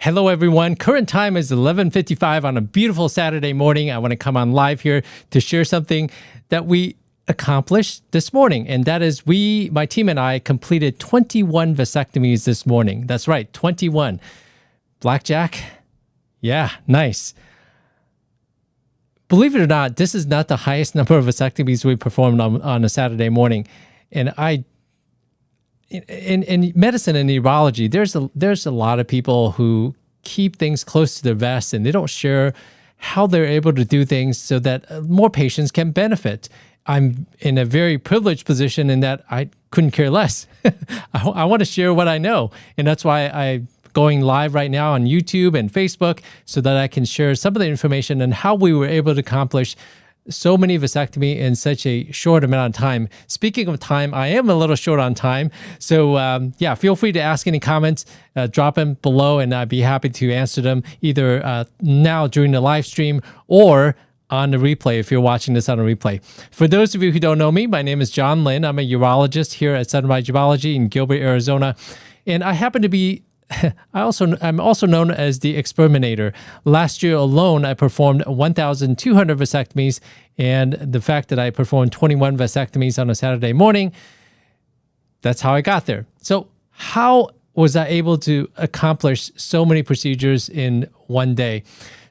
Hello, everyone. Current time is 11:55 on a beautiful Saturday morning. I want to come on live here to share something that we accomplished this morning. And that is my team and I completed 21 vasectomies this morning. That's right, 21. Blackjack? Yeah, nice. Believe it or not, this is not the highest number of vasectomies we performed on a Saturday morning. And in medicine and urology, there's a lot of people who keep things close to their vest and they don't share how they're able to do things so that more patients can benefit. I'm in a very privileged position in that I couldn't care less. I want to share what I know. And that's why I'm going live right now on YouTube and Facebook so that I can share some of the information and how we were able to accomplish so many vasectomy in such a short amount of time. Speaking of time, I am a little short on time. So feel free to ask any comments, drop them below, and I'd be happy to answer them either now during the live stream or on the replay if you're watching this on a replay. For those of you who don't know me, my name is John Lin. I'm a urologist here at Sunrise Urology in Gilbert, Arizona. And I happen to be I'm also known as the experimentator. Last year alone, I performed 1,200 vasectomies, and the fact that I performed 21 vasectomies on a Saturday morning, that's how I got there. So how was I able to accomplish so many procedures in one day?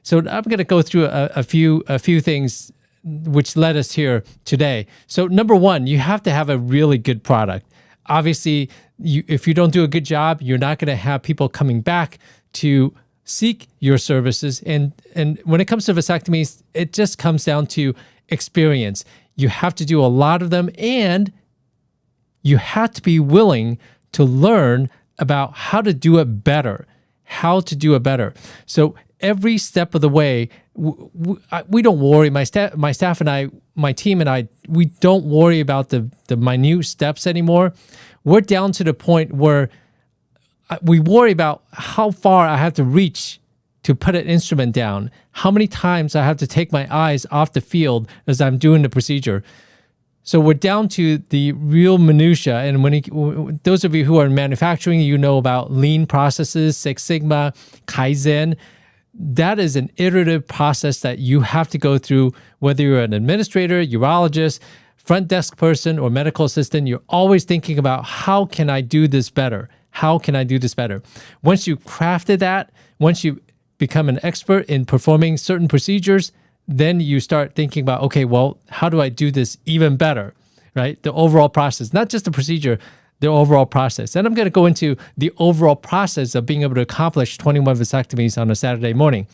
So I'm going to go through a few things which led us here today. So number one, you have to have a really good product. Obviously, if you don't do a good job, you're not going to have people coming back to seek your services. And when it comes to vasectomies, it just comes down to experience. You have to do a lot of them, and you have to be willing to learn about how to do it better. So every step of the way, we don't worry. My staff and I, my team and I, we don't worry about the minute steps anymore. We're down to the point where we worry about how far I have to reach to put an instrument down, how many times I have to take my eyes off the field as I'm doing the procedure. So we're down to the real minutia. And those of you who are in manufacturing, you know about lean processes, Six Sigma, Kaizen. That is an iterative process that you have to go through, whether you're an administrator, urologist, front desk person, or medical assistant. You're always thinking about, how can I do this better? Once you've crafted that, once you become an expert in performing certain procedures, then you start thinking about, okay, well, how do I do this even better, right? The overall process, not just the procedure, the overall process. And I'm going to go into the overall process of being able to accomplish 21 vasectomies on a Saturday morning.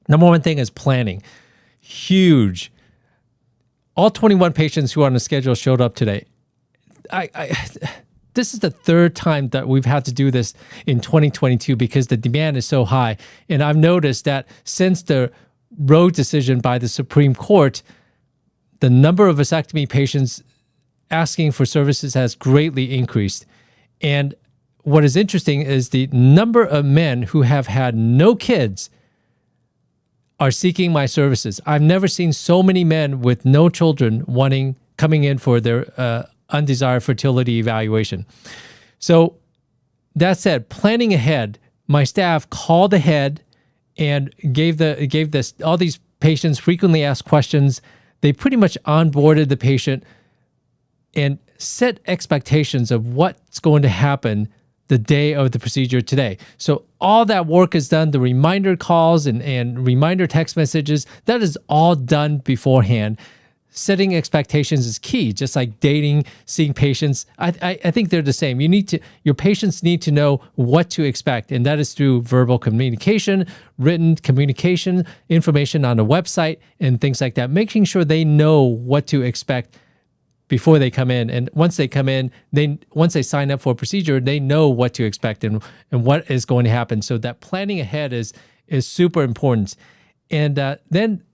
Number one thing is planning. Huge. All 21 patients who are on the schedule showed up today. This is the third time that we've had to do this in 2022 because the demand is so high. And I've noticed that since the Roe decision by the Supreme Court, the number of vasectomy patients asking for services has greatly increased. And what is interesting is the number of men who have had no kids are seeking my services. I've never seen so many men with no children coming in for their undesired fertility evaluation. So that said, planning ahead, my staff called ahead and gave all these patients frequently asked questions. They pretty much onboarded the patient and set expectations of what's going to happen the day of the procedure today. So all that work is done, the reminder calls and reminder text messages, that is all done beforehand. Setting expectations is key, just like dating, seeing patients. I think they're the same. Your patients need to know what to expect, and that is through verbal communication, written communication, information on the website, and things like that, making sure they know what to expect before they come in. And once they come in, once they sign up for a procedure, they know what to expect and what is going to happen. So that planning ahead is super important. And then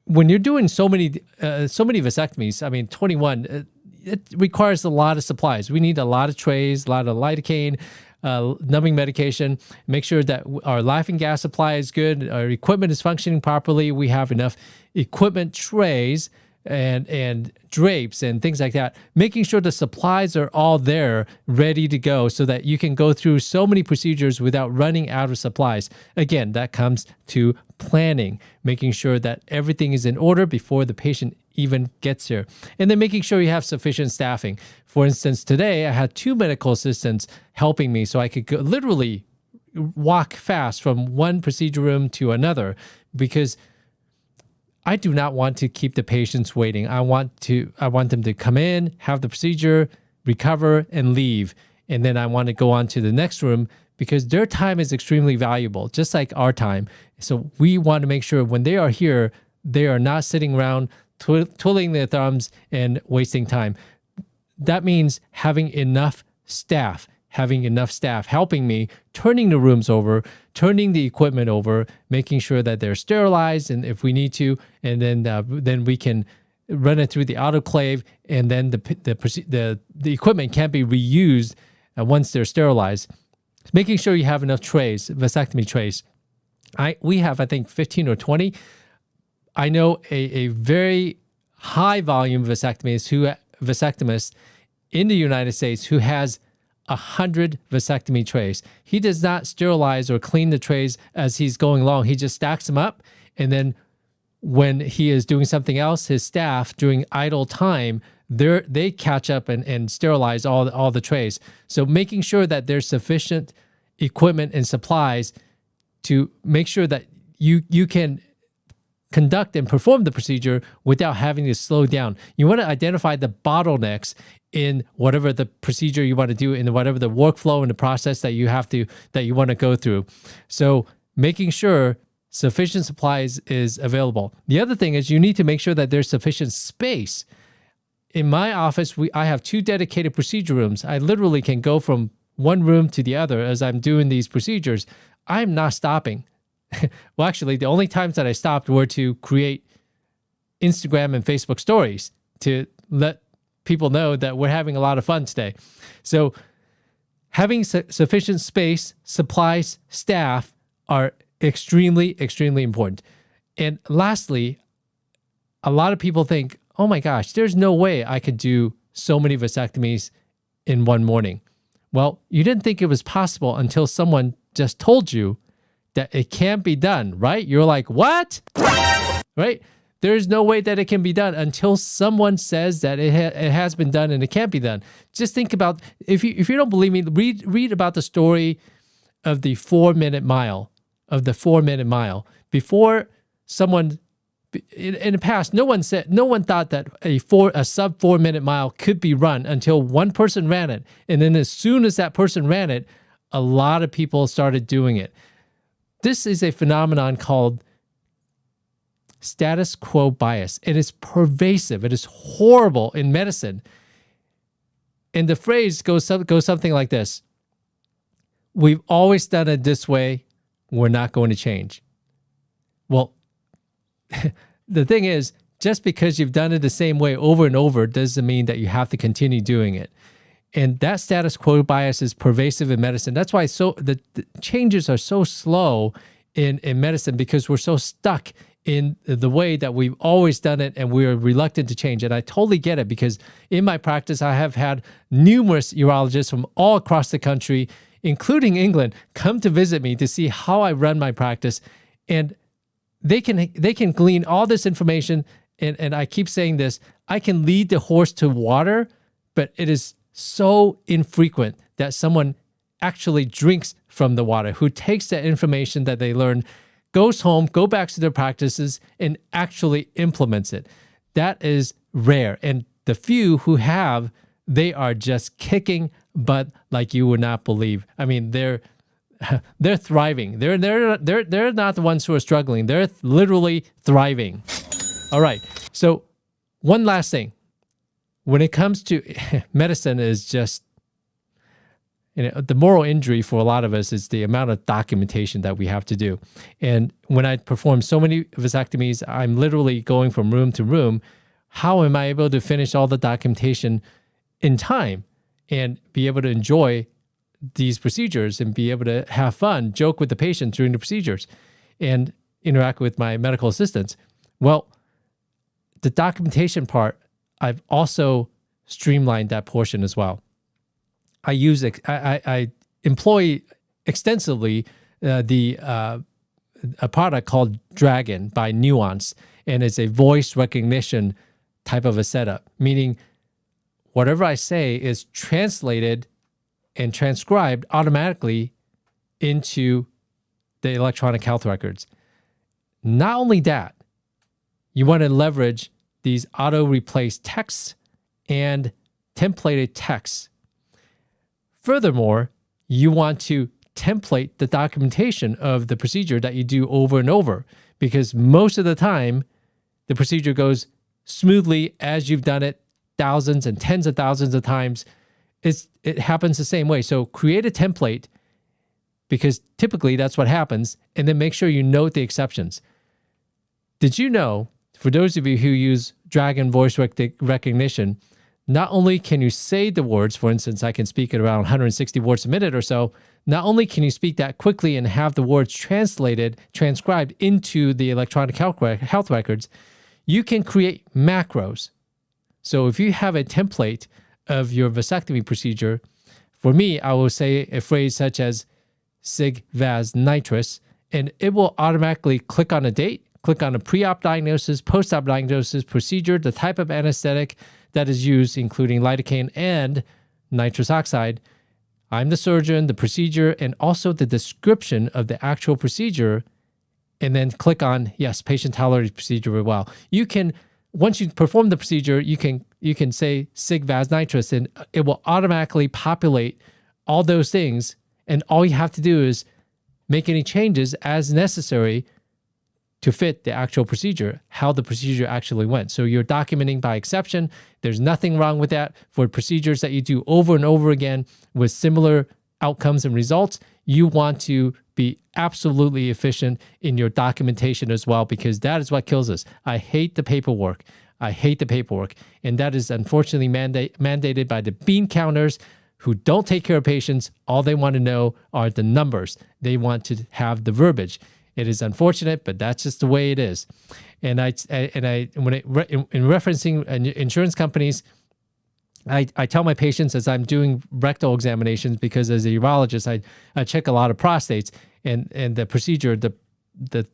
when you're doing so many vasectomies, I mean, 21, it requires a lot of supplies. We need a lot of trays, a lot of lidocaine, numbing medication, make sure that our laughing gas supply is good, our equipment is functioning properly, we have enough equipment trays, and drapes and things like that, making sure the supplies are all there ready to go so that you can go through so many procedures without running out of supplies. Again, that comes to planning, making sure that everything is in order before the patient even gets here. And then making sure you have sufficient staffing. For instance, today I had 2 medical assistants helping me so I could literally walk fast from one procedure room to another, because I do not want to keep the patients waiting. I want them to come in, have the procedure, recover, and leave. And then I want to go on to the next room, because their time is extremely valuable, just like our time. So we want to make sure when they are here, they are not sitting around twiddling their thumbs and wasting time. That means having enough staff helping me, turning the rooms over, turning the equipment over, making sure that they're sterilized, and if we need to, and then we can run it through the autoclave, and then the equipment can be reused once they're sterilized. Making sure you have enough trays, vasectomy trays. We have, I think, 15 or 20. I know a very high volume vasectomist in the United States who has 100 vasectomy trays. He does not sterilize or clean the trays as he's going along. He just stacks them up, and then when he is doing something else, his staff during idle time, they catch up and sterilize all the trays. So making sure that there's sufficient equipment and supplies to make sure that you can conduct and perform the procedure without having to slow down. You want to identify the bottlenecks in whatever the procedure you want to do, in whatever the workflow and the process that you want to go through. So making sure sufficient supplies is available. The other thing is you need to make sure that there's sufficient space. In my office, I have 2 dedicated procedure rooms. I literally can go from one room to the other as I'm doing these procedures. I'm not stopping. Well, actually, the only times that I stopped were to create Instagram and Facebook stories to let people know that we're having a lot of fun today. So having sufficient space, supplies, staff are extremely, extremely important. And lastly, a lot of people think, oh my gosh, there's no way I could do so many vasectomies in one morning. Well, you didn't think it was possible until someone just told you that it can't be done, right? You're like, what? Right? There's no way that it can be done until someone says that it has been done and it can't be done. Just think about, if you don't believe me, read about the story of the 4-minute mile, Before someone, in the past, no one thought that a sub 4-minute mile could be run until one person ran it. And then as soon as that person ran it, a lot of people started doing it. This is a phenomenon called status quo bias. It is pervasive. It is horrible in medicine. And the phrase goes something like this: we've always done it this way. We're not going to change. Well, the thing is, just because you've done it the same way over and over doesn't mean that you have to continue doing it. And that status quo bias is pervasive in medicine. That's why the changes are so slow in medicine, because we're so stuck in the way that we've always done it, and we're reluctant to change. And I totally get it, because in my practice, I have had numerous urologists from all across the country, including England, come to visit me to see how I run my practice. And they can glean all this information. And I keep saying this, I can lead the horse to water, but it is so infrequent that someone actually drinks from the water, who takes that information that they learned, goes home, go back to their practices, and actually implements it. That is rare. And the few who have, they are just kicking butt like you would not believe. I mean, they're thriving. They're not the ones who are struggling. They're literally thriving. All right. So one last thing. When it comes to medicine, is just, the moral injury for a lot of us is the amount of documentation that we have to do. And when I perform so many vasectomies, I'm literally going from room to room. How am I able to finish all the documentation in time and be able to enjoy these procedures and be able to have fun, joke with the patients during the procedures, and interact with my medical assistants? Well, the documentation part, I've also streamlined that portion as well. I employ extensively a product called Dragon by Nuance, and it's a voice recognition type of a setup, meaning whatever I say is translated and transcribed automatically into the electronic health records. Not only that, you want to leverage these auto-replace texts and templated texts. Furthermore, you want to template the documentation of the procedure that you do over and over, because most of the time, the procedure goes smoothly as you've done it thousands and tens of thousands of times. It happens the same way. So create a template, because typically that's what happens, and then make sure you note the exceptions. Did you know, for those of you who use Dragon voice recognition, not only can you say the words, for instance, I can speak at around 160 words a minute or so, not only can you speak that quickly and have the words transcribed into the electronic health records, you can create macros. So if you have a template of your vasectomy procedure, for me, I will say a phrase such as sig vas nitrous, and it will automatically click on a date, click on a pre-op diagnosis, post-op diagnosis, procedure, the type of anesthetic that is used, including lidocaine and nitrous oxide. I'm the surgeon, the procedure, and also the description of the actual procedure, and then click on, yes, patient tolerated procedure very well. You can, once you perform the procedure, you can say sig vas nitrous, and it will automatically populate all those things, and all you have to do is make any changes as necessary to fit the actual procedure, how the procedure actually went. So you're documenting by exception. There's nothing wrong with that. For procedures that you do over and over again with similar outcomes and results, you want to be absolutely efficient in your documentation as well, because that is what kills us. I hate the paperwork. And that is unfortunately mandated by the bean counters who don't take care of patients. All they want to know are the numbers. They want to have the verbiage. It is unfortunate, but that's just the way it is. In referencing insurance companies, I tell my patients as I'm doing rectal examinations, because as a urologist, I check a lot of prostates, and the procedure, the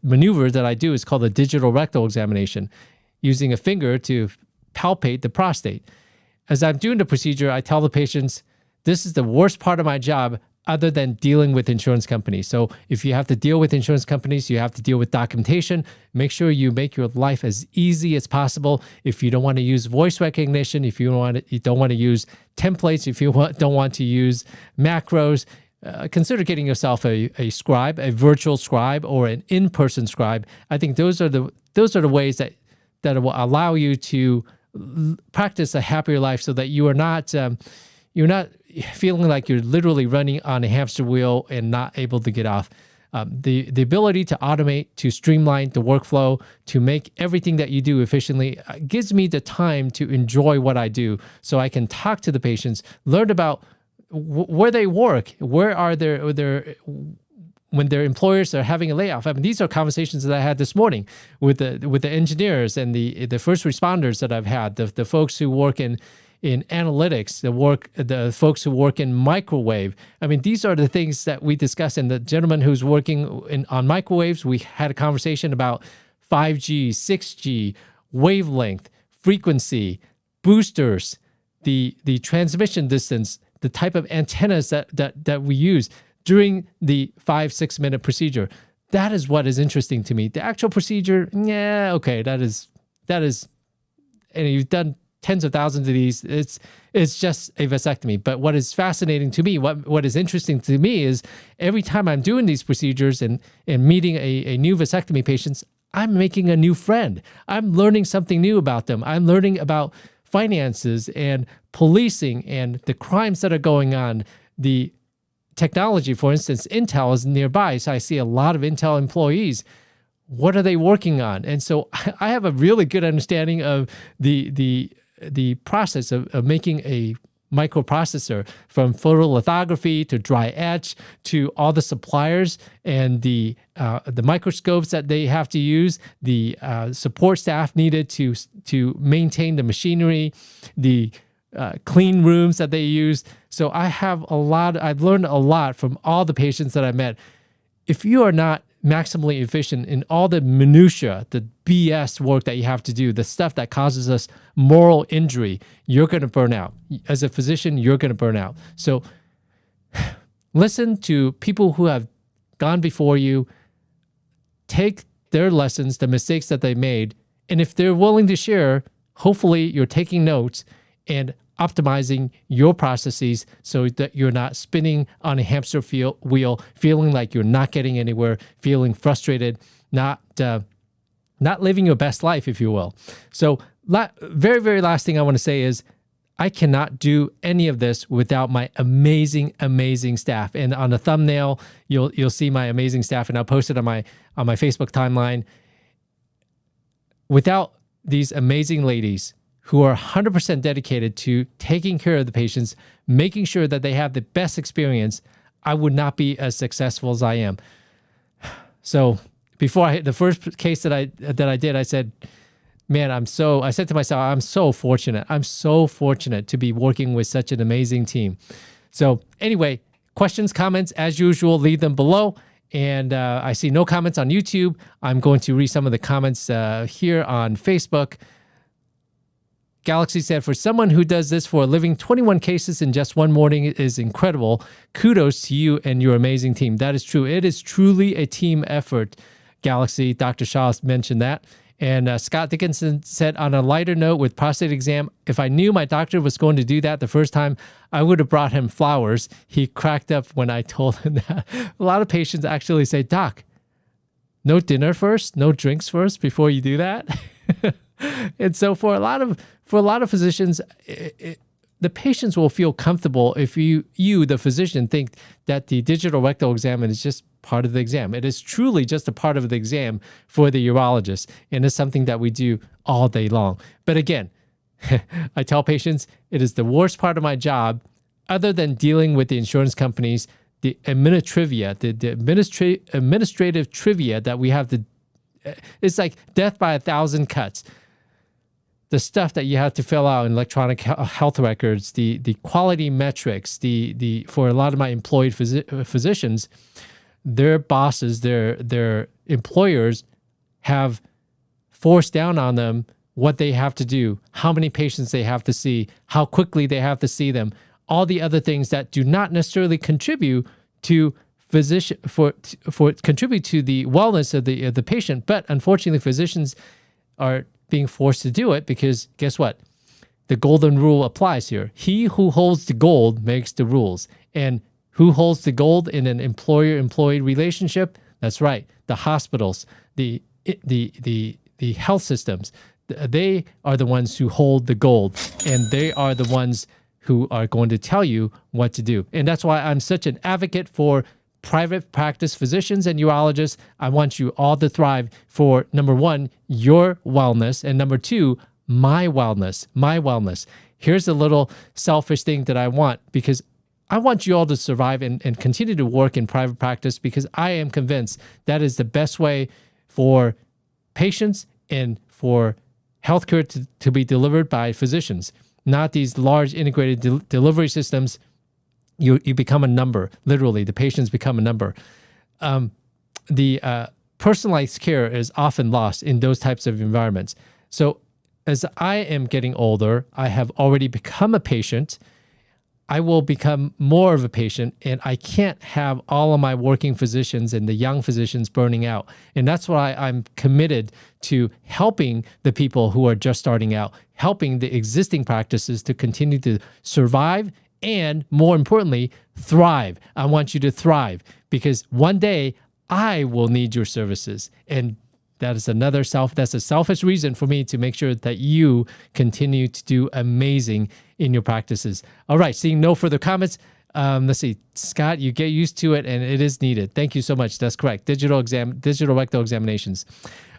maneuver that I do is called a digital rectal examination, using a finger to palpate the prostate. As I'm doing the procedure, I tell the patients, this is the worst part of my job, other than dealing with insurance companies. So if you have to deal with insurance companies, you have to deal with documentation. Make sure you make your life as easy as possible. If you don't want to use voice recognition, if you don't want to use templates, if you don't want to use macros, consider getting yourself a scribe, a virtual scribe, or an in-person scribe. I think those are the ways that will allow you to practice a happier life, so that you're not feeling like you're literally running on a hamster wheel and not able to get off. The ability to automate, to streamline the workflow, to make everything that you do efficiently gives me the time to enjoy what I do, so I can talk to the patients, learn about where they work, where are when their employers are having a layoff. I mean, these are conversations that I had this morning with the engineers and the first responders that I've had, the folks who work in analytics, the folks who work in microwave. I mean, these are the things that we discuss. And the gentleman who's working on microwaves, we had a conversation about 5G, 6G, wavelength, frequency, boosters, the transmission distance, the type of antennas that we use during the 5-6 minute procedure. That is what is interesting to me. The actual procedure, yeah, okay, that is, and you've done tens of thousands of these. It's just a vasectomy. But what is fascinating to me, what is interesting to me, is every time I'm doing these procedures and meeting a new vasectomy patients, I'm making a new friend. I'm learning something new about them. I'm learning about finances and policing and the crimes that are going on. The technology, for instance, Intel is nearby, so I see a lot of Intel employees. What are they working on? And so I have a really good understanding of the process of making a microprocessor, from photolithography to dry etch to all the suppliers and the microscopes that they have to use, the support staff needed to maintain the machinery, the clean rooms that they use. So I've learned a lot from all the patients that I met. If you are not maximally efficient in all the minutia, the BS work that you have to do, the stuff that causes us moral injury, you're going to burn out. As a physician, you're going to burn out. So listen to people who have gone before you, take their lessons, the mistakes that they made, and if they're willing to share, hopefully you're taking notes and optimizing your processes so that you're not spinning on a hamster wheel, feeling like you're not getting anywhere, feeling frustrated, not living your best life, if you will. So very, very last thing I want to say is I cannot do any of this without my amazing, amazing staff. And on the thumbnail, you'll see my amazing staff, and I'll post it on my Facebook timeline. Without these amazing ladies who are 100% dedicated to taking care of the patients, making sure that they have the best experience, I would not be as successful as I am. So before I hit the first case that I did, I said, man, I said to myself, I'm so fortunate. I'm so fortunate to be working with such an amazing team. So anyway, questions, comments, as usual, leave them below. And I see no comments on YouTube. I'm going to read some of the comments here on Facebook. Galaxy said, for someone who does this for a living, 21 cases in just one morning is incredible. Kudos to you and your amazing team. That is true. It is truly a team effort, Galaxy. Dr. Shaw mentioned that. And Scott Dickinson said, on a lighter note with prostate exam, if I knew my doctor was going to do that the first time, I would have brought him flowers. He cracked up when I told him that. A lot of patients actually say, Doc, no dinner first, no drinks first before you do that. And so for a lot of physicians, the patients will feel comfortable if you, the physician, think that the digital rectal exam is just part of the exam. It is truly just a part of the exam for the urologist, and it's something that we do all day long. But again, I tell patients it is the worst part of my job, other than dealing with the insurance companies, the administrative trivia that we have to. It's like death by 1,000 cuts. The stuff that you have to fill out in electronic health records, the quality metrics, for a lot of my employed physicians, their bosses, their employers have forced down on them what they have to do, how many patients they have to see, how quickly they have to see them, all the other things that do not necessarily contribute to contribute to the wellness of the patient. But unfortunately, physicians are being forced to do it because guess what? The golden rule applies here. He who holds the gold makes the rules. And who holds the gold in an employer-employee relationship? That's right. The hospitals, the health systems, they are the ones who hold the gold, and they are the ones who are going to tell you what to do. And that's why I'm such an advocate for private practice physicians and urologists. I want you all to thrive for, number one, your wellness, and number two, my wellness. Here's a little selfish thing that I want, because I want you all to survive and continue to work in private practice, because I am convinced that is the best way for patients and for healthcare to be delivered by physicians, not these large integrated delivery systems. You become a number. Literally, the patients become a number. The personalized care is often lost in those types of environments. So as I am getting older, I have already become a patient. I will become more of a patient, and I can't have all of my working physicians and the young physicians burning out. And that's why I'm committed to helping the people who are just starting out, helping the existing practices to continue to survive and, more importantly, thrive. I want you to thrive, because one day I will need your services. And that's a selfish reason for me to make sure that you continue to do amazing in your practices. All right, seeing no further comments. Let's see, Scott, you get used to it and it is needed. Thank you so much. That's correct. Digital rectal examinations.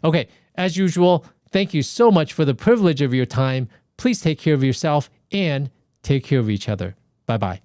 Okay, as usual, thank you so much for the privilege of your time. Please take care of yourself and Take care of each other. Bye bye.